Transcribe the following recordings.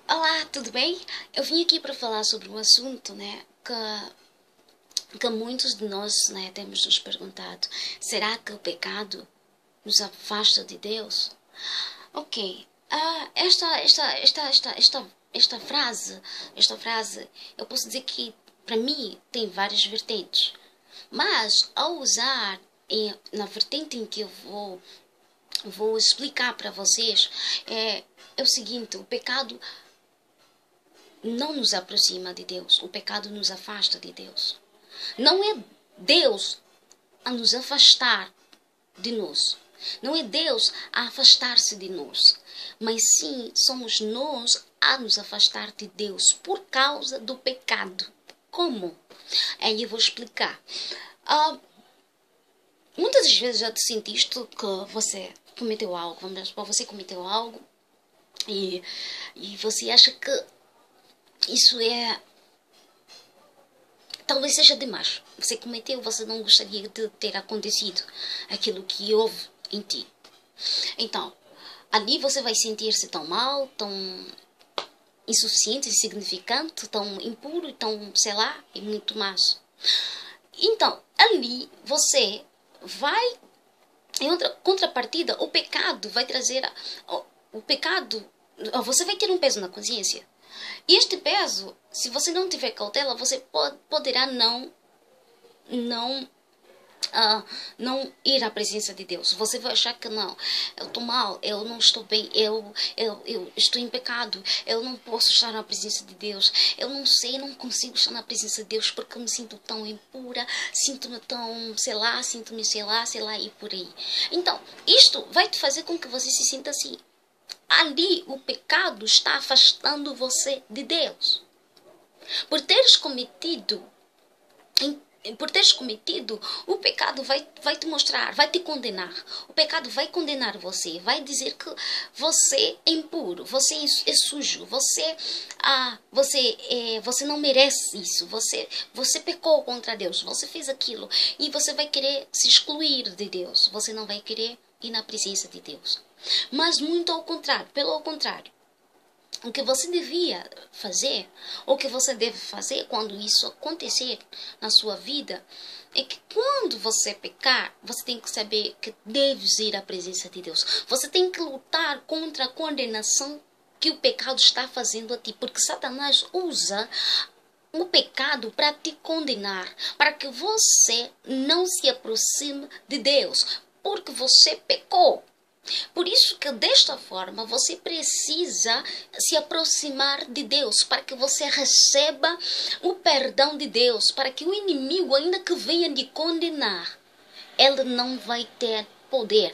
Olá, tudo bem? Eu vim aqui para falar sobre um assunto, que muitos de nós, temos nos perguntado. Será que o pecado nos afasta de Deus? Ok. Esta frase, eu posso dizer que, para mim, tem várias vertentes. Mas, ao usar na vertente em que eu vou explicar para vocês, é o seguinte: o pecado não nos aproxima de Deus. O pecado nos afasta de Deus. Não é Deus a nos afastar de nós. Não é Deus a afastar-se de nós. Mas sim, somos nós a nos afastar de Deus por causa do pecado. Como? Aí eu vou explicar. Muitas das vezes já te sentiste que você cometeu algo. Vamos supor, você cometeu algo e você acha que isso talvez seja demais. Você cometeu, você não gostaria de ter acontecido aquilo que houve em ti. Então, ali você vai sentir-se tão mal, tão insuficiente, insignificante, tão impuro, tão, sei lá, e muito mais. Então, ali você vai, em outra contrapartida, o pecado vai trazer, o pecado, você vai ter um peso na consciência. E este peso, se você não tiver cautela, você poderá não ir à presença de Deus. Você vai achar que não, eu estou mal, eu não estou bem, eu estou em pecado, eu não posso estar na presença de Deus, eu não sei, não consigo estar na presença de Deus porque eu me sinto tão impura, sinto-me tão, sei lá, e por aí. Então, isto vai te fazer com que você se sinta assim. Ali o pecado está afastando você de Deus. Por teres cometido, o pecado vai te mostrar, vai te condenar. O pecado vai condenar você, vai dizer que você é impuro, você é sujo, você não merece isso, você pecou contra Deus, você fez aquilo e você vai querer se excluir de Deus, você não vai querer ir na presença de Deus. Mas muito ao contrário, pelo contrário. O que você devia fazer, ou o que você deve fazer quando isso acontecer na sua vida, é que quando você pecar, você tem que saber que deves ir à presença de Deus. Você tem que lutar contra a condenação que o pecado está fazendo a ti, porque Satanás usa o pecado para te condenar, para que você não se aproxime de Deus, porque você pecou. Por isso que desta forma você precisa se aproximar de Deus, para que você receba o perdão de Deus, para que o inimigo, ainda que venha lhe condenar, ele não vai ter poder.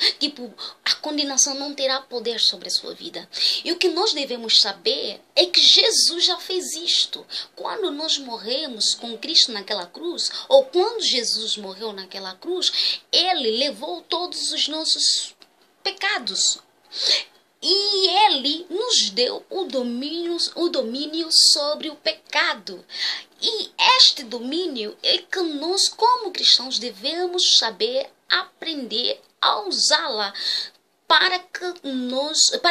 A condenação não terá poder sobre a sua vida. E o que nós devemos saber é que Jesus já fez isto. Quando nós morremos com Cristo naquela cruz, ou quando Jesus morreu naquela cruz, ele levou todos os nossos pecados. E ele nos deu o domínio sobre o pecado. E este domínio é que nós, como cristãos, devemos saber aprender a usá-la para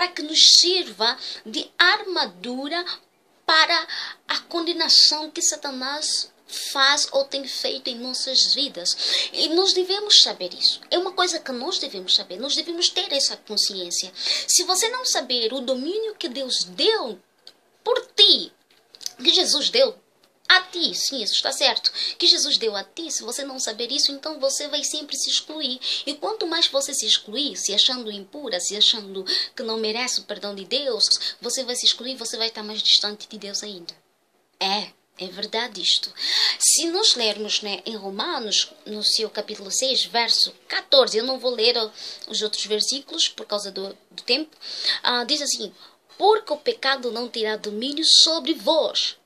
que nos sirva de armadura para a condenação que Satanás faz ou tem feito em nossas vidas. E nós devemos saber isso. É uma coisa que nós devemos saber. Nós devemos ter essa consciência. Se você não saber o domínio que Deus deu por ti, que Jesus deu a ti, sim, isso está certo, que Jesus deu a ti, se você não saber isso, então você vai sempre se excluir. E quanto mais você se excluir, se achando impura, se achando que não merece o perdão de Deus, você vai se excluir, você vai estar mais distante de Deus ainda. É verdade isto. Se nós lermos, em Romanos, no seu capítulo 6, verso 14, eu não vou ler os outros versículos por causa do tempo, diz assim: porque o pecado não terá domínio sobre vós,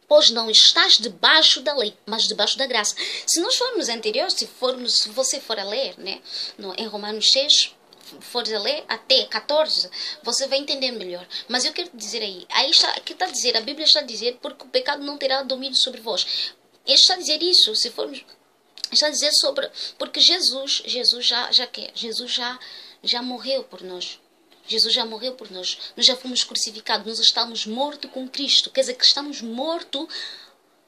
pois não estás debaixo da lei, mas debaixo da graça. Se nós formos anteriores, se você for a ler, em Romanos 6, fores a ler até 14, você vai entender melhor. Mas eu quero dizer aqui está a dizer, a Bíblia está a dizer, porque o pecado não terá domínio sobre vós. Ele está a dizer isso, está a dizer sobre, porque Jesus já morreu por nós. Jesus já morreu por nós. Nós já fomos crucificados. Nós estamos mortos com Cristo. Quer dizer que estamos mortos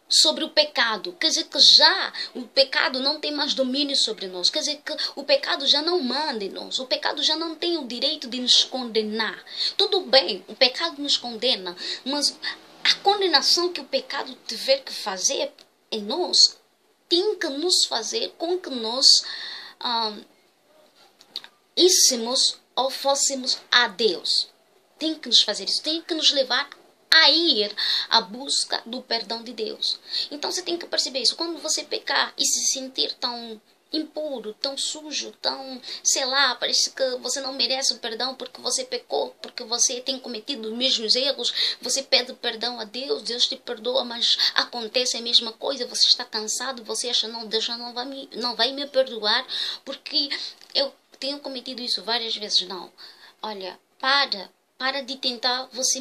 sobre o pecado. Quer dizer que já o pecado não tem mais domínio sobre nós. Quer dizer que o pecado já não manda em nós. O pecado já não tem o direito de nos condenar. Tudo bem, o pecado nos condena, mas a condenação que o pecado tiver que fazer em nós tem que nos fazer com que nós íssemos ou fôssemos a Deus. Tem que nos fazer isso, tem que nos levar a ir à busca do perdão de Deus. Então você tem que perceber isso. Quando você pecar e se sentir tão impuro, tão sujo, tão, sei lá, parece que você não merece o perdão porque você pecou, porque você tem cometido os mesmos erros, você pede perdão a Deus, Deus te perdoa, mas acontece a mesma coisa, você está cansado, você acha, não, Deus já não vai me perdoar porque eu tenho cometido isso várias vezes. Não, olha, para de tentar você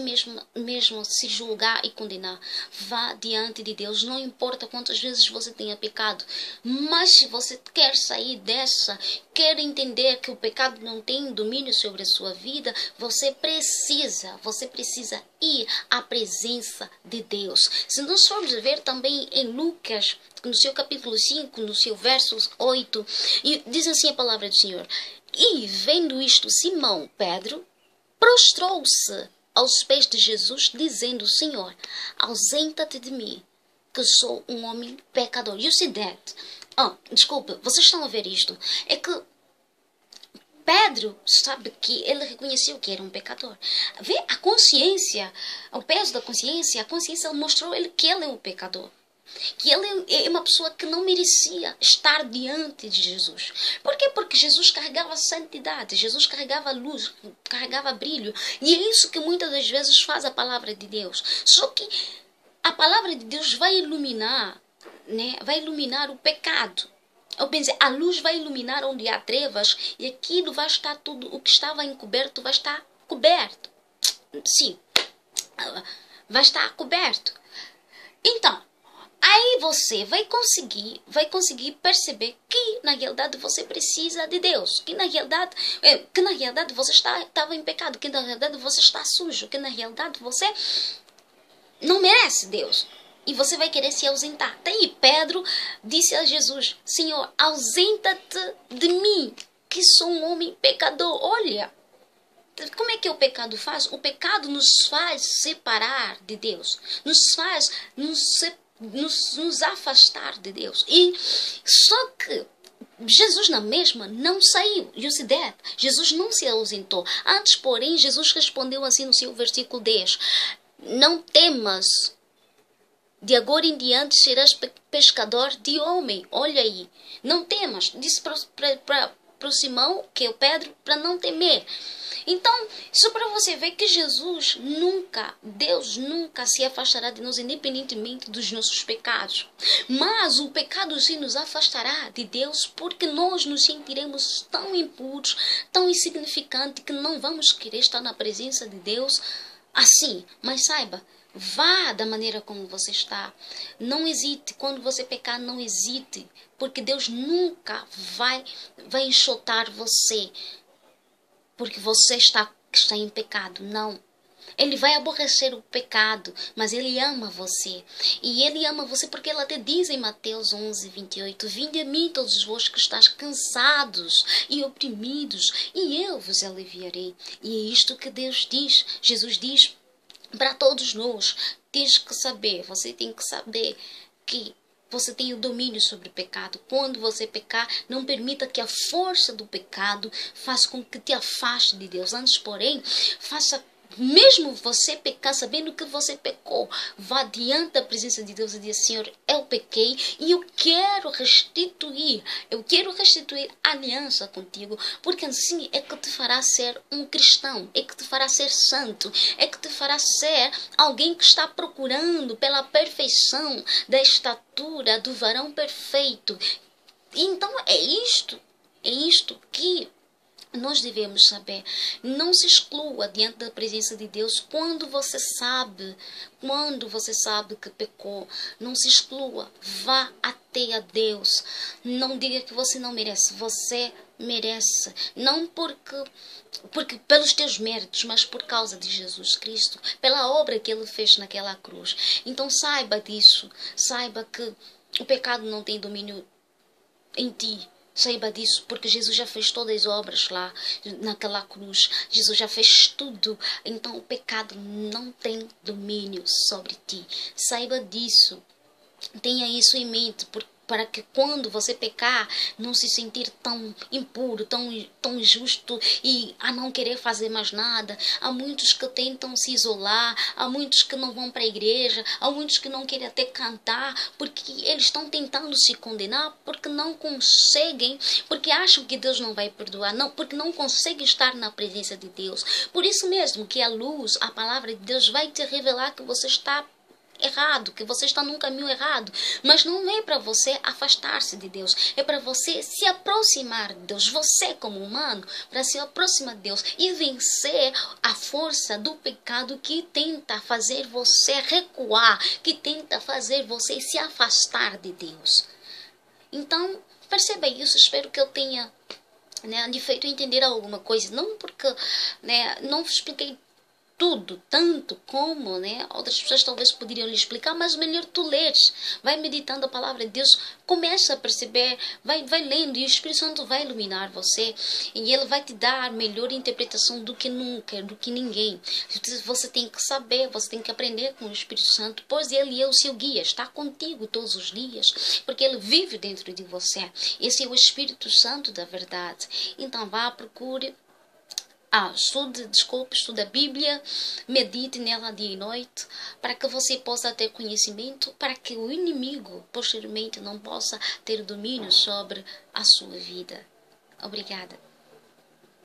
mesmo se julgar e condenar. Vá diante de Deus. Não importa quantas vezes você tenha pecado. Mas se você quer sair dessa, quer entender que o pecado não tem domínio sobre a sua vida, você precisa ir à presença de Deus. Se nós formos ver também em Lucas, no seu capítulo 5, no seu verso 8, e diz assim a palavra do Senhor: e vendo isto, Simão Pedro prostrou-se aos pés de Jesus, dizendo: Senhor, ausenta-te de mim, que sou um homem pecador. You see that? Desculpa, vocês estão a ver isto? É que Pedro sabe que ele reconheceu que era um pecador. Vê a consciência, o peso da consciência, a consciência mostrou ele que ele é um pecador. Que ele é uma pessoa que não merecia estar diante de Jesus. Por quê? Porque Jesus carregava santidade, Jesus carregava luz, carregava brilho. E é isso que muitas das vezes faz a palavra de Deus. Só que a palavra de Deus vai iluminar, né? Vai iluminar o pecado. Eu pensei, a luz vai iluminar onde há trevas e aquilo vai estar tudo, o que estava encoberto vai estar coberto. Sim, vai estar coberto. Então, aí você vai conseguir perceber que na realidade você precisa de Deus, que na realidade você estava em pecado, que na realidade você está sujo, que na realidade você não merece Deus. E você vai querer se ausentar. Daí Pedro disse a Jesus: Senhor, ausenta-te de mim, que sou um homem pecador. Olha, como é que o pecado faz? O pecado nos faz separar de Deus, nos afastar de Deus. E só que Jesus na mesma não saiu. You see that? Jesus não se ausentou. Antes, porém, Jesus respondeu assim no seu versículo 10: não temas, de agora em diante serás pescador de homem. Olha aí, não temas. Disse para o Simão, que é o Pedro, para não temer. Então, isso para você ver que Deus nunca se afastará de nós, independentemente dos nossos pecados. Mas o pecado sim nos afastará de Deus, porque nós nos sentiremos tão impuros, tão insignificantes, que não vamos querer estar na presença de Deus assim. Mas saiba, vá da maneira como você está. Não hesite. Quando você pecar, não hesite, porque Deus nunca vai enxotar você porque você está em pecado. Não. Ele vai aborrecer o pecado, mas Ele ama você. E Ele ama você porque Ele até diz em Mateus 11:28, vinde a mim todos vós que estáis cansados e oprimidos, e eu vos aliviarei. E é isto que Deus diz, Jesus diz para todos nós. Você tem que saber que você tem o domínio sobre o pecado. Quando você pecar, não permita que a força do pecado faça com que te afaste de Deus. Antes, porém, mesmo você pecar, sabendo que você pecou, vá diante da presença de Deus e diga: Senhor, eu pequei e eu quero restituir a aliança contigo, porque assim é que te fará ser um cristão, é que te fará ser santo, é que te fará ser alguém que está procurando pela perfeição da estatura do varão perfeito. Então é isto que Nós devemos saber, não se exclua diante da presença de Deus quando você sabe que pecou. Não se exclua, vá até a Deus. Não diga que você não merece, você merece. Não porque pelos teus méritos, mas por causa de Jesus Cristo, pela obra que Ele fez naquela cruz. Então saiba disso, saiba que o pecado não tem domínio em ti. Saiba disso, porque Jesus já fez todas as obras lá naquela cruz. Jesus já fez tudo. Então o pecado não tem domínio sobre ti. Saiba disso. Tenha isso em mente, para que quando você pecar, não se sentir tão impuro, tão injusto e a não querer fazer mais nada. Há muitos que tentam se isolar, há muitos que não vão para a igreja, há muitos que não querem até cantar, porque eles estão tentando se condenar, porque não conseguem, porque acham que Deus não vai perdoar, não, porque não conseguem estar na presença de Deus. Por isso mesmo que a luz, a palavra de Deus vai te revelar que você está errado, que você está num caminho errado, mas não é para você afastar-se de Deus, é para você se aproximar de Deus, você como humano, para se aproximar de Deus e vencer a força do pecado que tenta fazer você recuar, que tenta fazer você se afastar de Deus. Então, perceba isso, espero que eu tenha lhe feito entender alguma coisa, não porque não expliquei tudo, tanto como outras pessoas talvez poderiam lhe explicar, mas melhor tu leres, vai meditando a palavra de Deus, começa a perceber, vai lendo e o Espírito Santo vai iluminar você e ele vai te dar melhor interpretação do que nunca, do que ninguém. Você tem que saber, você tem que aprender com o Espírito Santo, pois ele é o seu guia, está contigo todos os dias, porque ele vive dentro de você. Esse é o Espírito Santo da verdade. Então vá, procure. Estude a Bíblia, medite nela dia e noite, para que você possa ter conhecimento, para que o inimigo, posteriormente, não possa ter domínio sobre a sua vida. Obrigada.